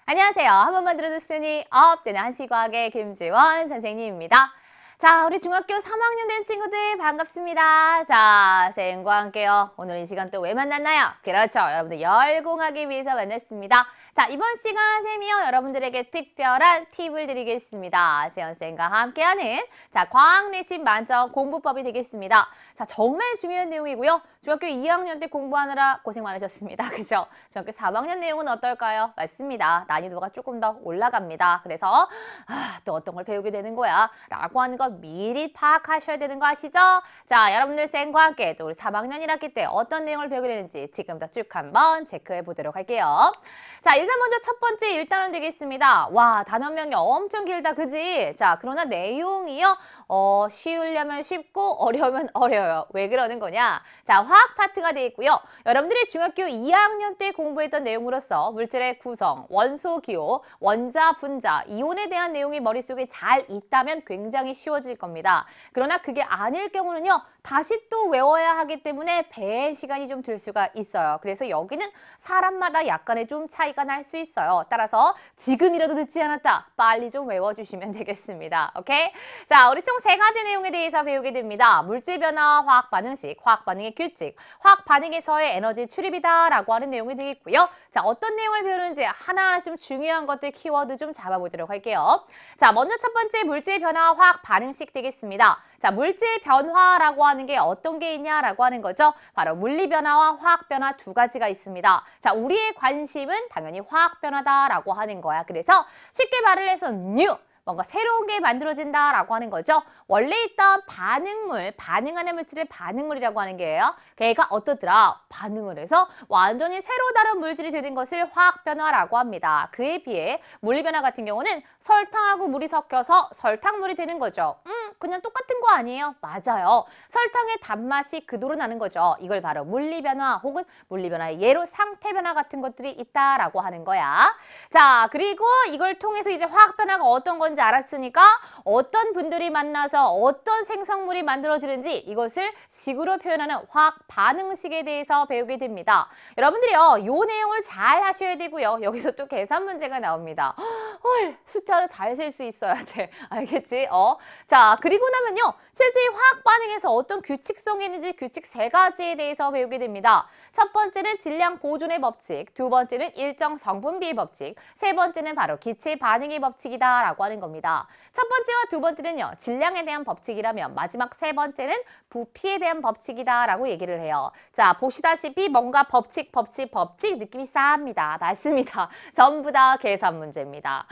안녕하세요. 한 번만 들어도 순위 업 되는 한시과학의 김지원 선생님입니다. 자, 우리 중학교 3학년 된 친구들 반갑습니다. 자, 쌤과 함께요. 오늘 이 시간 또 왜 만났나요? 그렇죠. 여러분들 열공하기 위해서 만났습니다. 자, 이번 시간 쌤이요. 여러분들에게 특별한 팁을 드리겠습니다. 재현쌤과 함께하는 자, 과학 내신 만점 공부법이 되겠습니다. 자, 정말 중요한 내용이고요. 중학교 2학년 때 공부하느라 고생 많으셨습니다. 그죠? 중학교 3학년 내용은 어떨까요? 맞습니다. 난이도가 조금 더 올라갑니다. 그래서 또 어떤 걸 배우게 되는 거야? 라고 하는 거 미리 파악하셔야 되는 거 아시죠? 자, 여러분들 쌤과 함께 또 우리 3학년 1학기 때 어떤 내용을 배우게 되는지 지금부터 쭉 한번 체크해 보도록 할게요. 자, 일단 먼저 첫 번째 일단은 되겠습니다. 와, 단어명이 엄청 길다, 그지? 자, 그러나 내용이요. 쉬우려면 쉽고 어려우면 어려워요. 왜 그러는 거냐? 자, 화학 파트가 되어 있고요. 여러분들이 중학교 2학년 때 공부했던 내용으로서 물질의 구성, 원소 기호, 원자, 분자, 이온에 대한 내용이 머릿속에 잘 있다면 굉장히 쉬워질 겁니다. 그러나 그게 아닐 경우는요. 다시 또 외워야 하기 때문에 배의 시간이 좀 들 수가 있어요. 그래서 여기는 사람마다 약간의 좀 차이가 날 수 있어요. 따라서 지금이라도 늦지 않았다. 빨리 좀 외워주시면 되겠습니다. 오케이? 자, 우리 총 3가지 내용에 대해서 배우게 됩니다. 물질 변화, 화학 반응식, 화학 반응의 규칙, 화학 반응에서의 에너지 출입이다 라고 하는 내용이 되겠고요. 자, 어떤 내용을 배우는지 하나하나 좀 중요한 것들 키워드 좀 잡아보도록 할게요. 자, 먼저 첫 번째 물질 변화, 화학 반응식 되겠습니다. 자, 물질 변화라고 하는 게 어떤 게 있냐라고 하는 거죠. 바로 물리 변화와 화학 변화 2가지가 있습니다. 자, 우리의 관심은 당연히 화학 변화다라고 하는 거야. 그래서 쉽게 말을 해서 new 뭔가 새로운 게 만들어진다라고 하는 거죠. 원래 있던 반응물, 반응하는 물질을 반응물이라고 하는 게예요. 걔가 어떻더라? 반응을 해서 완전히 새로 다른 물질이 되는 것을 화학 변화라고 합니다. 그에 비해 물리 변화 같은 경우는 설탕하고 물이 섞여서 설탕물이 되는 거죠. 그냥 똑같은 거 아니에요? 맞아요. 설탕의 단맛이 그도로 나는 거죠. 이걸 바로 물리 변화 혹은 물리 변화의 예로 상태 변화 같은 것들이 있다라고 하는 거야. 자, 그리고 이걸 통해서 이제 화학 변화가 어떤 건지 알았으니까 어떤 분들이 만나서 어떤 생성물이 만들어지는지 이것을 식으로 표현하는 화학 반응식에 대해서 배우게 됩니다. 여러분들이요, 이 내용을 잘 하셔야 되고요. 여기서 또 계산 문제가 나옵니다. 헐, 숫자를 잘 셀 수 있어야 돼. 알겠지? 자, 그리고 나면요. 실제 화학 반응에서 어떤 규칙성이 있는지 규칙 3가지에 대해서 배우게 됩니다. 첫 번째는 질량 보존의 법칙, 두 번째는 일정 성분비의 법칙, 세 번째는 바로 기체 반응의 법칙이다 라고 하는 겁니다. 첫 번째와 두 번째는요. 질량에 대한 법칙이라면 마지막 세 번째는 부피에 대한 법칙이다 라고 얘기를 해요. 자, 보시다시피 뭔가 법칙 느낌이 싸합니다. 맞습니다. 전부 다 계산 문제입니다.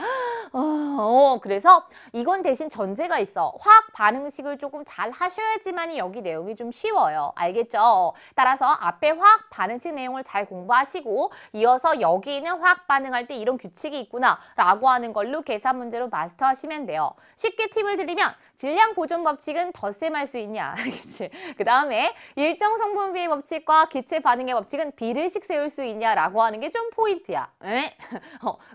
그래서 이건 대신 전제가 있어. 화학 반응식을 조금 잘 하셔야지만 여기 내용이 좀 쉬워요. 알겠죠? 따라서 앞에 화학 반응식 내용을 잘 공부하시고 이어서 여기 있는 화학 반응할 때 이런 규칙이 있구나 라고 하는 걸로 계산 문제로 마스터하시면 돼요. 쉽게 팁을 드리면 질량 보존 법칙은 덧셈할 수 있냐? 알겠지? 그 다음에 일정 성분비의 법칙과 기체 반응의 법칙은 비례식 세울 수 있냐라고 하는 게 좀 포인트야.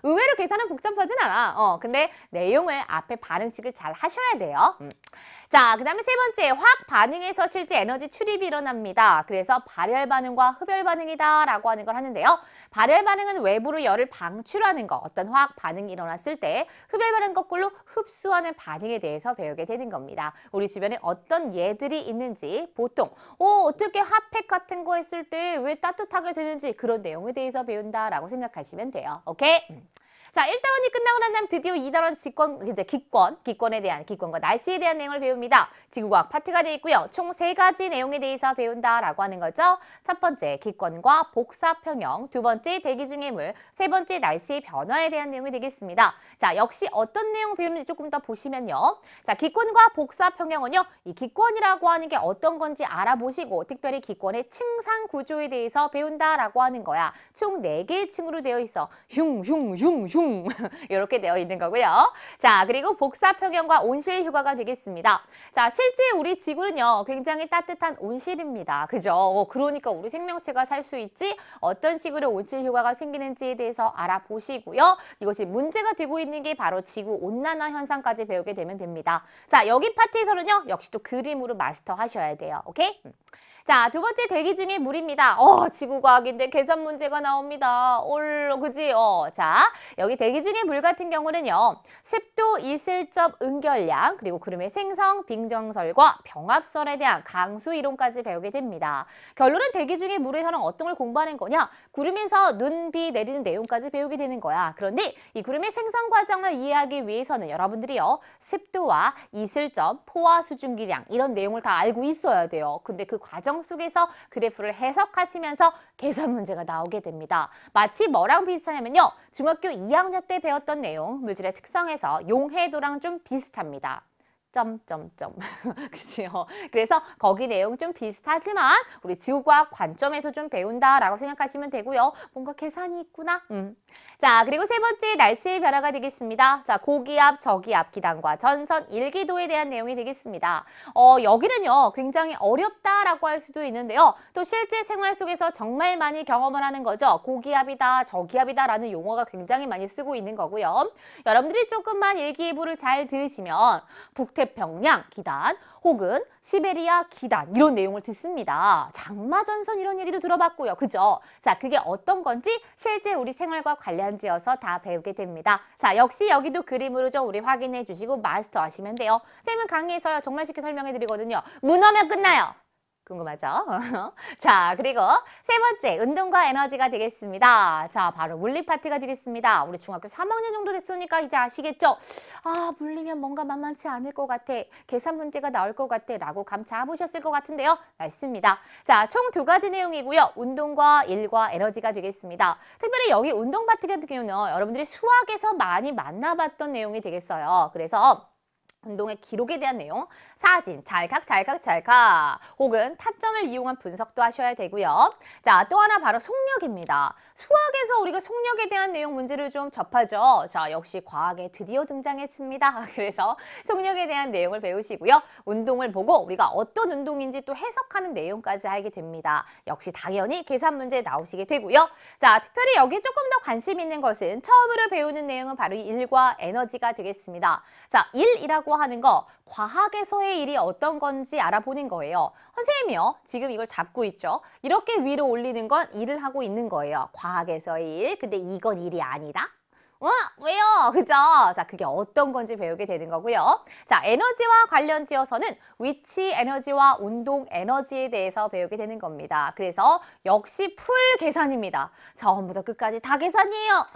의외로 계산은 복잡하진 않아. 근데 내용을 앞에 반응식을 잘 하셔야 돼요. 자, 그 다음에 세 번째, 화학 반응에서 실제 에너지 출입이 일어납니다. 그래서 발열 반응과 흡열 반응이다 라고 하는 걸 하는데요. 발열 반응은 외부로 열을 방출하는 거, 어떤 화학 반응이 일어났을 때 흡열 반응 거꾸로 흡수하는 반응에 대해서 배우게 되는 겁니다. 우리 주변에 어떤 예들이 있는지 보통 어떻게 핫팩 같은 거 했을 때 왜 따뜻하게 되는지 그런 내용에 대해서 배운다라고 생각하시면 돼요. 오케이? 자, 1단원이 끝나고 난 다음 드디어 2단원 기권에 대한 기권과 날씨에 대한 내용을 배웁니다. 지구과학 파트가 되어 있고요. 총 3가지 내용에 대해서 배운다라고 하는 거죠. 첫 번째, 기권과 복사 평형, 두 번째, 대기 중의 물, 세 번째, 날씨의 변화에 대한 내용이 되겠습니다. 자, 역시 어떤 내용 배우는지 조금 더 보시면요. 자, 기권과 복사 평형은요. 이 기권이라고 하는 게 어떤 건지 알아보시고 특별히 기권의 층상 구조에 대해서 배운다라고 하는 거야. 총 4개의 층으로 되어 있어. 흉 이렇게 되어 있는 거고요. 자, 그리고 복사 평형과 온실 휴가가 되겠습니다. 자, 실제 우리 지구는요. 굉장히 따뜻한 온실입니다. 그죠? 그러니까 우리 생명체가 살 수 있지 어떤 식으로 온실 휴가가 생기는지에 대해서 알아보시고요. 이것이 문제가 되고 있는 게 바로 지구 온난화 현상까지 배우게 되면 됩니다. 자, 여기 파트에서는요. 역시 또 그림으로 마스터 하셔야 돼요. 오케이? 자, 두 번째 대기 중의 물입니다. 지구과학인데 계산 문제가 나옵니다. 그지? 자, 여기 대기 중의 물 같은 경우는요. 습도, 이슬점, 응결량, 그리고 구름의 생성, 빙정설과 병합설에 대한 강수 이론까지 배우게 됩니다. 결론은 대기 중의 물에서는 어떤 걸 공부하는 거냐? 구름에서 눈, 비 내리는 내용까지 배우게 되는 거야. 그런데 이 구름의 생성 과정을 이해하기 위해서는 여러분들이요. 습도와 이슬점, 포화 수증기량 이런 내용을 다 알고 있어야 돼요. 근데 그 과정 속에서 그래프를 해석하시면서 계산 문제가 나오게 됩니다. 마치 뭐랑 비슷하냐면요. 중학교 2학년 때 배웠던 내용, 물질의 특성에서 용해도랑 좀 비슷합니다. 점점점. 그치요? 그래서 거기 내용 좀 비슷하지만 우리 지구과학 관점에서 좀 배운다라고 생각하시면 되고요. 뭔가 계산이 있구나. 자, 그리고 세 번째 날씨의 변화가 되겠습니다. 자, 고기압, 저기압, 기단과 전선, 일기도에 대한 내용이 되겠습니다. 여기는요. 굉장히 어렵다라고 할 수도 있는데요. 또 실제 생활 속에서 정말 많이 경험을 하는 거죠. 고기압이다, 저기압이다라는 용어가 굉장히 많이 쓰고 있는 거고요. 여러분들이 조금만 일기예보를 잘 들으시면 북태평양 기단 혹은 시베리아 기단 이런 내용을 듣습니다. 장마전선 이런 얘기도 들어봤고요. 그죠? 자, 그게 어떤 건지 실제 우리 생활과 관련지어서 다 배우게 됩니다. 자, 역시 여기도 그림으로 좀 우리 확인해 주시고 마스터 하시면 돼요. 쌤은 강의에서요. 정말 쉽게 설명해 드리거든요. 문어면 끝나요. 궁금하죠? 자, 그리고 세 번째, 운동과 에너지가 되겠습니다. 자, 바로 물리 파트가 되겠습니다. 우리 중학교 3학년 정도 됐으니까 이제 아시겠죠? 아, 물리면 뭔가 만만치 않을 것 같아. 계산 문제가 나올 것 같아. 라고 감 잡으셨을 것 같은데요. 맞습니다. 자, 총 두 가지 내용이고요. 운동과 일과 에너지가 되겠습니다. 특별히 여기 운동 파트 같은 경우는 여러분들이 수학에서 많이 만나봤던 내용이 되겠어요. 그래서 운동의 기록에 대한 내용, 사진, 찰칵, 찰칵, 찰칵 혹은 타점을 이용한 분석도 하셔야 되고요. 자, 또 하나 바로 속력입니다. 수학에서 우리가 속력에 대한 내용 문제를 좀 접하죠. 자, 역시 과학에 드디어 등장했습니다. 그래서 속력에 대한 내용을 배우시고요. 운동을 보고 우리가 어떤 운동인지 또 해석하는 내용까지 알게 됩니다. 역시 당연히 계산 문제 나오시게 되고요. 자, 특별히 여기에 조금 더 관심 있는 것은 처음으로 배우는 내용은 바로 일과 에너지가 되겠습니다. 자, 일이라고 하는 거 과학에서의 일이 어떤 건지 알아보는 거예요. 선생님이요. 지금 이걸 잡고 있죠. 이렇게 위로 올리는 건 일을 하고 있는 거예요. 과학에서의 일. 근데 이건 일이 아니다. 왜요? 그죠? 자, 그게 어떤 건지 배우게 되는 거고요. 자, 에너지와 관련 지어서는 위치 에너지와 운동 에너지에 대해서 배우게 되는 겁니다. 그래서 역시 풀 계산입니다. 처음부터 끝까지 다 계산이에요.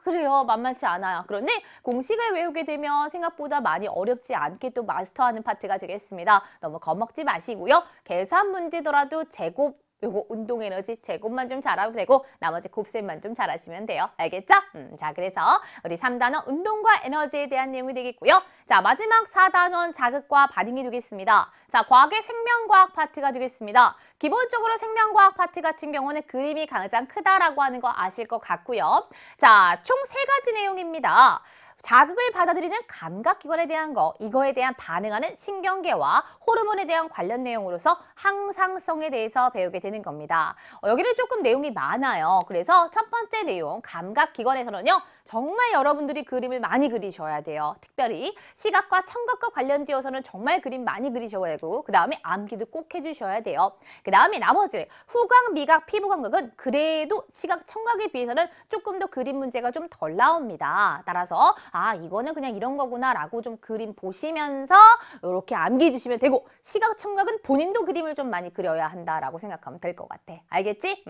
그래요. 만만치 않아요. 그런데 공식을 외우게 되면 생각보다 많이 어렵지 않게 또 마스터하는 파트가 되겠습니다. 너무 겁먹지 마시고요. 계산 문제더라도 제곱 요거 운동 에너지 제곱만 좀 잘하면 되고 나머지 곱셈만 좀 잘하시면 돼요. 알겠죠? 자, 그래서 우리 3단원 운동과 에너지에 대한 내용이 되겠고요. 자, 마지막 4단원 자극과 반응이 되겠습니다. 자, 과학의 생명과학 파트가 되겠습니다. 기본적으로 생명과학 파트 같은 경우는 그림이 가장 크다라고 하는 거 아실 것 같고요. 자, 총 3가지 내용입니다. 자극을 받아들이는 감각기관에 대한 거, 이거에 대한 반응하는 신경계와 호르몬에 대한 관련 내용으로서 항상성에 대해서 배우게 되는 겁니다. 여기는 조금 내용이 많아요. 그래서 첫 번째 내용, 감각기관에서는요. 정말 여러분들이 그림을 많이 그리셔야 돼요. 특별히 시각과 청각과 관련 지어서는 정말 그림 많이 그리셔야 되고 그 다음에 암기도 꼭 해주셔야 돼요. 그 다음에 나머지 후각, 미각, 피부 감각은 그래도 시각, 청각에 비해서는 조금 더 그림 문제가 좀 덜 나옵니다. 따라서 아, 이거는 그냥 이런 거구나 라고 좀 그림 보시면서 이렇게 암기해 주시면 되고 시각, 청각은 본인도 그림을 좀 많이 그려야 한다라고 생각하면 될 것 같아. 알겠지?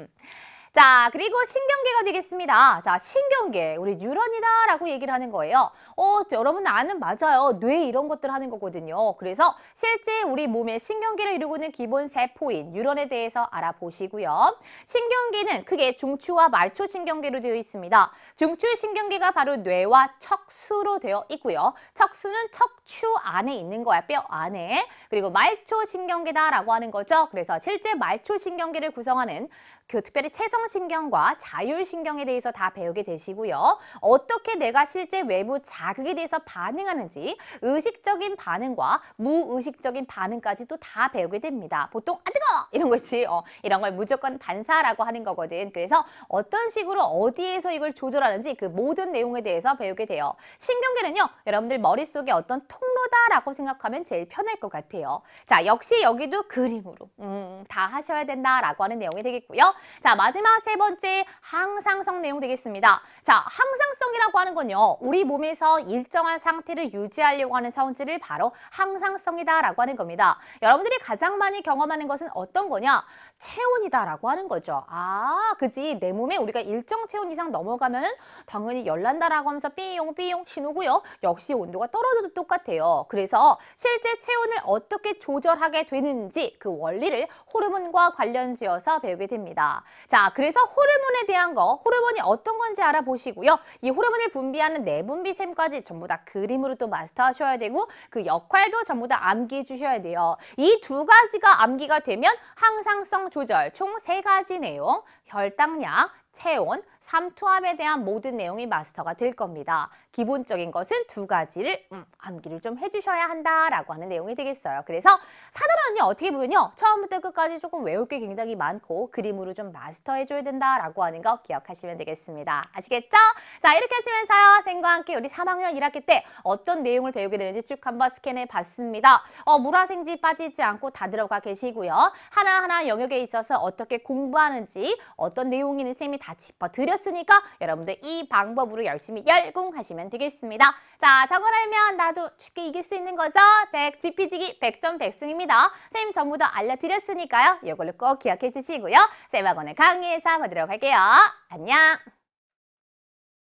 자, 그리고 신경계가 되겠습니다. 자, 신경계, 우리 뉴런이다라고 얘기를 하는 거예요. 여러분 아는 맞아요. 뇌 이런 것들 하는 거거든요. 그래서 실제 우리 몸의 신경계를 이루고 있는 기본 세포인 뉴런에 대해서 알아보시고요. 신경계는 크게 중추와 말초 신경계로 되어 있습니다. 중추 신경계가 바로 뇌와 척수로 되어 있고요. 척수는 척추 안에 있는 거야, 뼈 안에. 그리고 말초 신경계다라고 하는 거죠. 그래서 실제 말초 신경계를 구성하는 특별히 체성신경과 자율신경에 대해서 다 배우게 되시고요. 어떻게 내가 실제 외부 자극에 대해서 반응하는지 의식적인 반응과 무의식적인 반응까지도 다 배우게 됩니다. 보통 아 뜨거! 이런 거 있지. 이런 걸 무조건 반사라고 하는 거거든. 그래서 어떤 식으로 어디에서 이걸 조절하는지 그 모든 내용에 대해서 배우게 돼요. 신경계는요, 여러분들 머릿속에 어떤 통로다라고 생각하면 제일 편할 것 같아요. 자, 역시 여기도 그림으로 다 하셔야 된다라고 하는 내용이 되겠고요. 자, 마지막 세 번째 항상성 내용 되겠습니다. 자, 항상성이라고 하는 건요, 우리 몸에서 일정한 상태를 유지하려고 하는 성질을 바로 항상성이다라고 하는 겁니다. 여러분들이 가장 많이 경험하는 것은 어떤 거냐? 체온이다라고 하는 거죠. 아, 그지. 내 몸에 우리가 일정 체온 이상 넘어가면은 당연히 열난다라고 하면서 삐용삐용 신호고요. 역시 온도가 떨어져도 똑같아요. 그래서 실제 체온을 어떻게 조절하게 되는지 그 원리를 호르몬과 관련 지어서 배우게 됩니다. 자, 그래서 호르몬에 대한 거, 호르몬이 어떤 건지 알아보시고요. 이 호르몬을 분비하는 내분비샘까지 전부 다 그림으로 또 마스터하셔야 되고 그 역할도 전부 다 암기해 주셔야 돼요. 이 두 가지가 암기가 되면 항상성 조절 총 세 가지 내용, 혈당량, 체온, 삼투압에 대한 모든 내용이 마스터가 될 겁니다. 기본적인 것은 두 가지를 암기를 좀 해주셔야 한다라고 하는 내용이 되겠어요. 그래서 사단원은요, 어떻게 보면요, 처음부터 끝까지 조금 외울 게 굉장히 많고 그림으로 좀 마스터해줘야 된다라고 하는 거 기억하시면 되겠습니다. 아시겠죠? 자, 이렇게 하시면서요, 쌤과 함께 우리 3학년 1학기 때 어떤 내용을 배우게 되는지 쭉 한번 스캔해 봤습니다. 물화생지 빠지지 않고 다 들어가 계시고요. 하나하나 영역에 있어서 어떻게 공부하는지, 어떤 내용이 있는 쌤이 다 짚어드렸으니까 여러분들 이 방법으로 열심히 열공하시면 되겠습니다. 자, 저걸 알면 나도 쉽게 이길 수 있는 거죠? 100 지피지기 100점 100승입니다. 쌤 전부 다 알려드렸으니까요. 이걸로 꼭 기억해 주시고요. 쌤하고는 강의에서 보도록 할게요. 안녕!